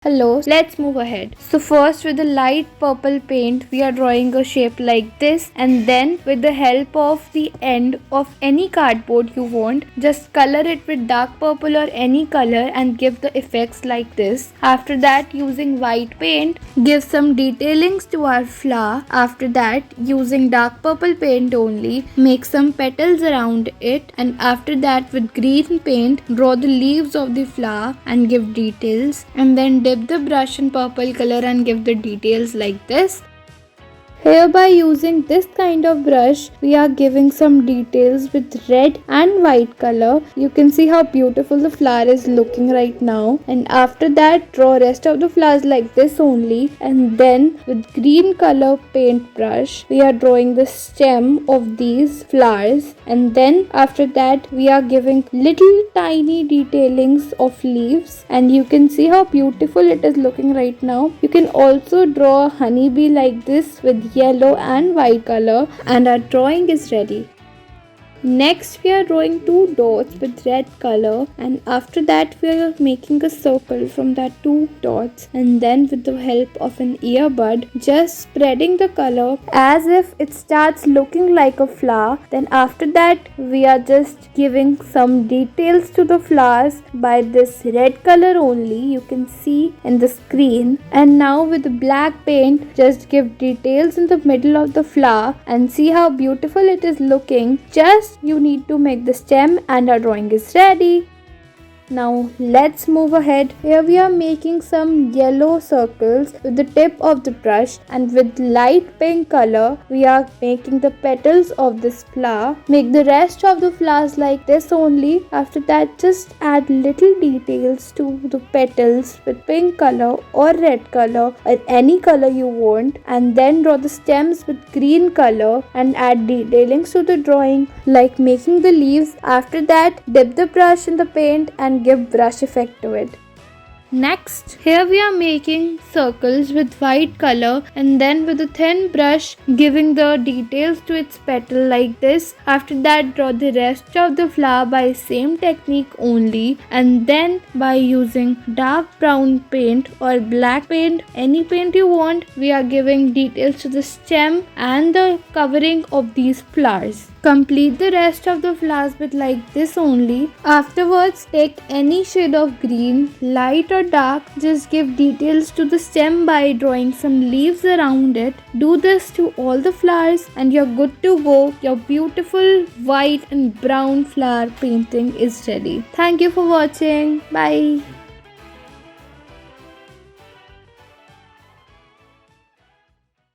Hello, let's move ahead. So first with the light purple paint, we are drawing a shape like this, and then with the help of the end of any cardboard you want, just color it with dark purple or any color and give the effects like this. After that, using white paint, give some detailings to our flower. After that, using dark purple paint only, make some petals around it, and after that with green paint, draw the leaves of the flower and give details, and then dip the brush in purple color and give the details like this. Here by using this kind of brush, we are giving some details with red and white color. You can see how beautiful the flower is looking right now. And after that, draw rest of the flowers like this only. And then with green color paint brush, we are drawing the stem of these flowers. And then after that, we are giving little tiny detailings of leaves. And you can see how beautiful it is looking right now. You can also draw a honeybee like this with yellow and white color, and our drawing is ready. Next, we are drawing two dots with red color, and after that we are making a circle from that two dots, and then with the help of an earbud, just spreading the color as if it starts looking like a flower. Then after that, we are just giving some details to the flowers by this red color only, you can see in the screen. And now with the black paint, just give details in the middle of the flower and see how beautiful it is looking. Just you need to make the stem and our drawing is ready. Now let's move ahead. Here we are making some yellow circles with the tip of the brush, and with light pink color we are making the petals of this flower. Make the rest of the flowers like this only. After that, just add little details to the petals with pink color or red color or any color you want, and then draw the stems with green color and add detailings to the drawing like making the leaves. After that, dip the brush in the paint and give brush effect to it. Next, here we are making circles with white color, and then with a thin brush giving the details to its petal like this. After that, draw the rest of the flower by same technique only, and then by using dark brown paint or black paint, any paint you want, we are giving details to the stem and the covering of these flowers. Complete the rest of the flowers with like this only. Afterwards, take any shade of green, light or dark, just give details to the stem by drawing some leaves around it. Do this to all the flowers and you're good to go. Your beautiful white and brown flower painting is ready. Thank you for watching. Bye.